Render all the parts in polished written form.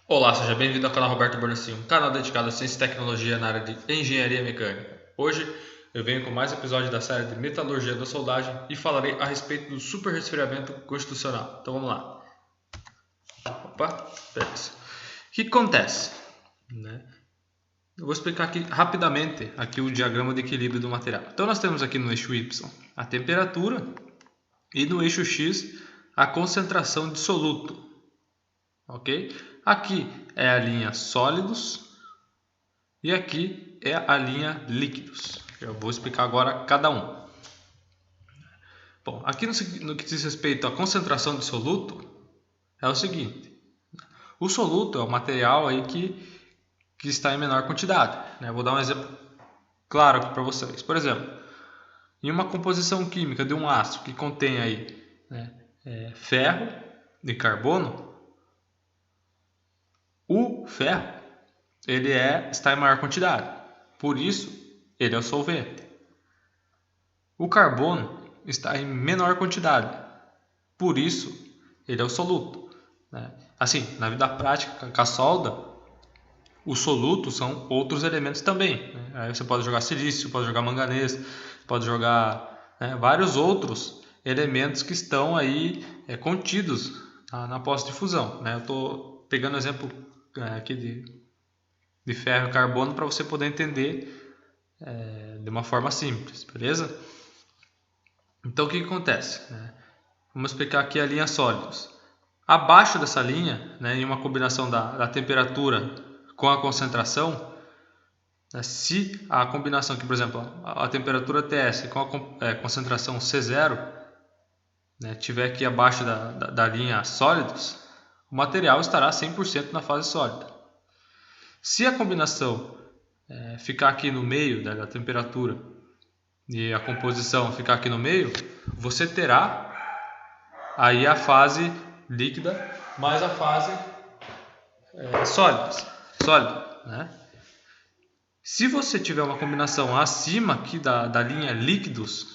Olá, seja bem-vindo ao canal Roberto Bornacin, um canal dedicado à ciência e tecnologia na área de engenharia mecânica. Hoje eu venho com mais um episódio da série de metalurgia da soldagem e falarei a respeito do superresfriamento constitucional. Então vamos lá. Opa, beleza. O que acontece? Eu vou explicar aqui rapidamente o diagrama de equilíbrio do material. Então nós temos aqui no eixo Y a temperatura e no eixo X a concentração de soluto. Ok? Aqui é a linha sólidos e aqui é a linha líquidos. Eu vou explicar agora cada um. Bom, aqui no que diz respeito à concentração de soluto, é o seguinte: o soluto é o material aí que está em menor quantidade. Né? Vou dar um exemplo claro para vocês. Por exemplo, em uma composição química de um ácido que contém aí, ferro e carbono, o ferro está em maior quantidade, por isso ele é o solvente. O carbono está em menor quantidade, por isso ele é o soluto. Assim, na vida prática, com a solda, os solutos são outros elementos também. Aí você pode jogar silício, pode jogar manganês, pode jogar vários outros elementos que estão aí contidos na pós-difusão. Eu estou pegando o exemplo aqui de ferro e carbono para você poder entender de uma forma simples, beleza? Então o que acontece? Vamos explicar aqui a linha sólidos. Abaixo dessa linha, em uma combinação da temperatura com a concentração, se a combinação aqui, por exemplo, a temperatura TS com a concentração C0 tiver aqui abaixo da linha sólidos, o material estará 100% na fase sólida. Se a combinação ficar aqui no meio da temperatura e a composição ficar aqui no meio, você terá aí a fase líquida mais a fase sólida. Se você tiver uma combinação acima aqui da linha líquidos,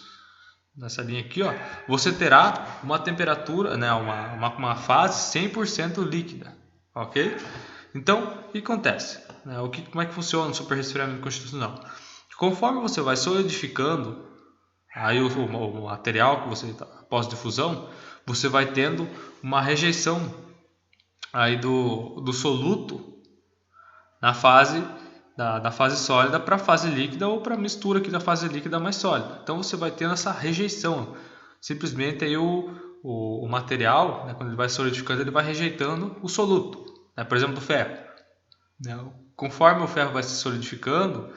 nessa linha aqui, você terá uma temperatura, uma fase 100% líquida, ok? Então, o que acontece? Como é que funciona o superresfriamento constitucional? Conforme você vai solidificando aí o material que você está pós-difusão, você vai tendo uma rejeição aí do soluto na fase da fase sólida para a fase líquida ou para a mistura aqui da fase líquida mais sólida. Então você vai tendo essa rejeição. Simplesmente aí o material, quando ele vai solidificando, ele vai rejeitando o soluto. Por exemplo, do ferro. Conforme o ferro vai se solidificando,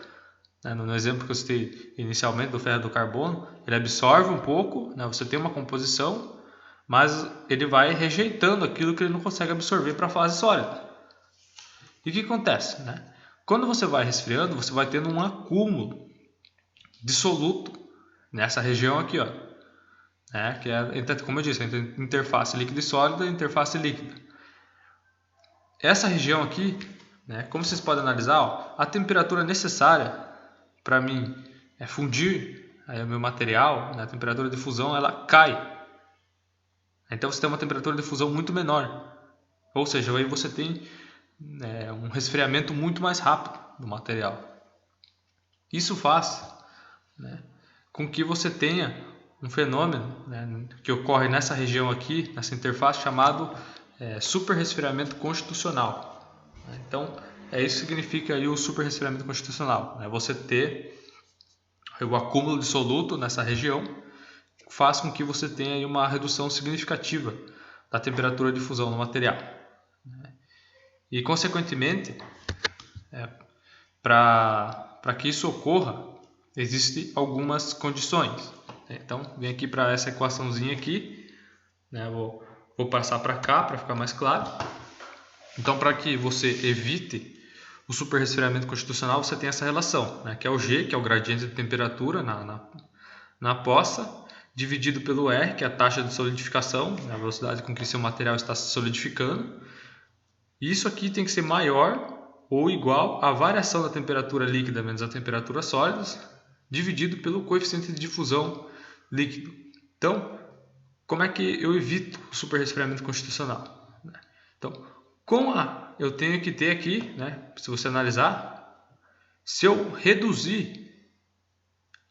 no exemplo que eu citei inicialmente do ferro e do carbono, ele absorve um pouco, você tem uma composição, mas ele vai rejeitando aquilo que ele não consegue absorver para a fase sólida. E o que acontece? Quando você vai resfriando, você vai tendo um acúmulo de soluto nessa região aqui, que é, como eu disse, entre interface líquida e sólida e interface líquida. Essa região aqui, como vocês podem analisar, a temperatura necessária para mim fundir o meu material, a temperatura de fusão, ela cai. Então você tem uma temperatura de fusão muito menor. Ou seja, aí você tem um resfriamento muito mais rápido do material. Isso faz com que você tenha um fenômeno que ocorre nessa região aqui, nessa interface, chamado superresfriamento constitucional. Então, isso que significa aí o superresfriamento constitucional. Você ter o acúmulo de soluto nessa região faz com que você tenha aí uma redução significativa da temperatura de fusão no material. E, consequentemente, para que isso ocorra, existem algumas condições. Então, vem aqui para essa equaçãozinha aqui. Vou passar para cá para ficar mais claro. Então, para que você evite o superresfriamento constitucional, você tem essa relação, que é o G, que é o gradiente de temperatura na poça, dividido pelo R, que é a taxa de solidificação, a velocidade com que seu material está se solidificando. Isso aqui tem que ser maior ou igual à variação da temperatura líquida menos a temperatura sólida, dividido pelo coeficiente de difusão líquido. Então, como é que eu evito o superresfriamento constitucional? Então, com a eu tenho que ter aqui, né, se você analisar, se eu reduzir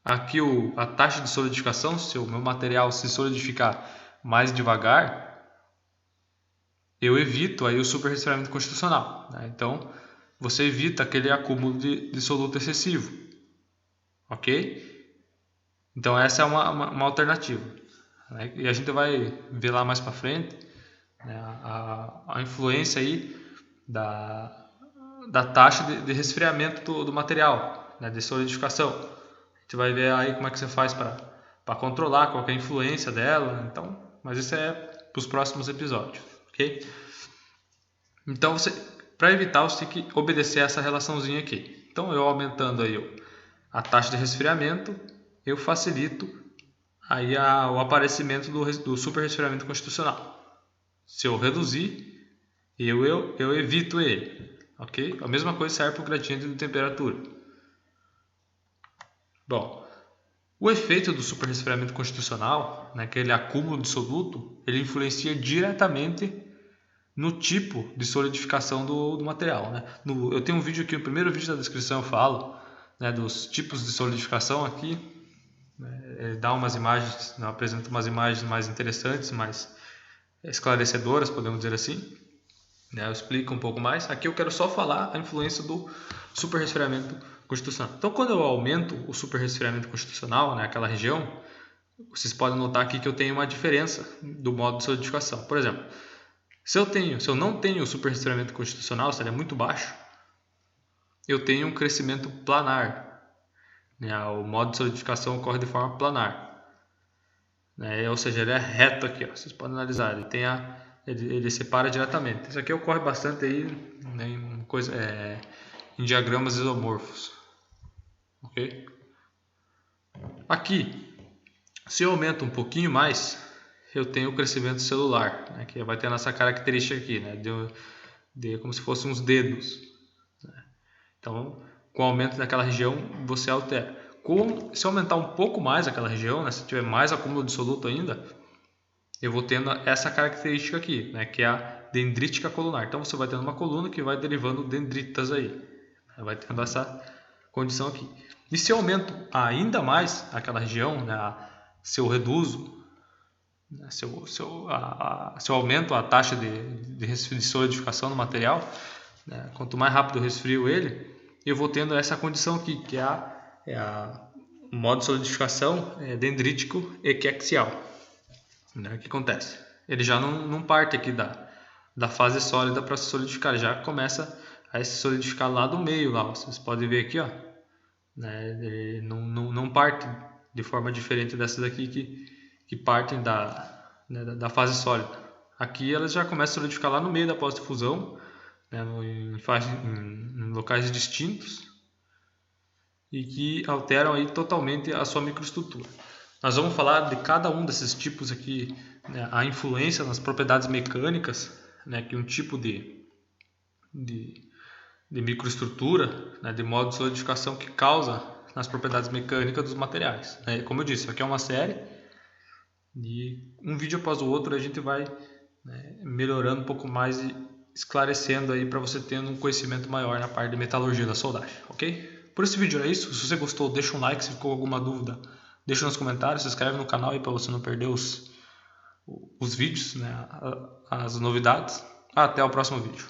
aqui a taxa de solidificação, se o meu material se solidificar mais devagar, eu evito aí o superresfriamento constitucional, né? Então, você evita aquele acúmulo de soluto excessivo, ok? Então, essa é uma alternativa, né? E a gente vai ver lá mais para frente, né, a influência aí da taxa de resfriamento do material, né, de solidificação. A gente vai ver aí como é que você faz para controlar, qual que é a influência dela. Então, mas isso é para os próximos episódios, ok? Então, para evitar, você tem que obedecer essa relaçãozinha aqui. Então, eu aumentando aí a taxa de resfriamento, eu facilito aí o aparecimento do superresfriamento constitucional. Se eu reduzir, eu evito ele, ok? A mesma coisa serve para o gradiente de temperatura. Bom, o efeito do superresfriamento constitucional, né, aquele acúmulo de soluto, ele influencia diretamente no tipo de solidificação do material, né? Eu tenho um vídeo aqui, o primeiro vídeo da descrição eu falo, né, dos tipos de solidificação aqui, né, ele dá umas imagens, né, apresenta umas imagens mais interessantes, mais esclarecedoras, podemos dizer assim, né? Eu explico um pouco mais. Aqui eu quero só falar a influência do superresfriamento constitucional. Então, quando eu aumento o superresfriamento constitucional, né, aquela região, vocês podem notar aqui que eu tenho uma diferença do modo de solidificação. Por exemplo, se eu não tenho o superresfriamento constitucional, se ele é muito baixo, eu tenho um crescimento planar, né? O modo de solidificação ocorre de forma planar, né? Ou seja, ele é reto aqui, ó. Vocês podem analisar, ele separa diretamente. Isso aqui ocorre bastante aí, né, em diagramas isomorfos, ok? Aqui, se eu aumento um pouquinho mais, eu tenho o crescimento celular, né, que vai ter essa característica aqui, né, de como se fossem uns dedos, né? Então, com o aumento daquela região, você altera. Se aumentar um pouco mais aquela região, né, se tiver mais acúmulo de soluto ainda, eu vou tendo essa característica aqui, né, que é a dendrítica colunar. Então, você vai tendo uma coluna que vai derivando dendritas aí, vai tendo essa condição aqui. E se eu aumento ainda mais aquela região, né, se eu reduzo, se eu aumento a taxa de solidificação do material, né, quanto mais rápido eu resfrio ele, eu vou tendo essa condição aqui, que é o modo de solidificação dendrítico equiaxial, né? O que acontece? Ele já não parte aqui da fase sólida para se solidificar, já começa a se solidificar lá do meio, lá, vocês podem ver aqui, ó, né? Ele não parte de forma diferente dessas aqui que partem da fase sólida. Aqui elas já começam a solidificar lá no meio da pós-difusão, né, em locais distintos e que alteram aí totalmente a sua microestrutura. Nós vamos falar de cada um desses tipos aqui, né, a influência nas propriedades mecânicas, né, que um tipo de microestrutura, né, de modo de solidificação que causa nas propriedades mecânicas dos materiais, né? Como eu disse, aqui é uma série e um vídeo após o outro a gente vai, né, melhorando um pouco mais e esclarecendo aí para você tendo um conhecimento maior na parte de metalurgia da soldagem, ok? Por esse vídeo é isso. Se você gostou, deixa um like. Se ficou alguma dúvida, deixa nos comentários. Se inscreve no canal aí para você não perder os vídeos, né, as novidades. Até o próximo vídeo.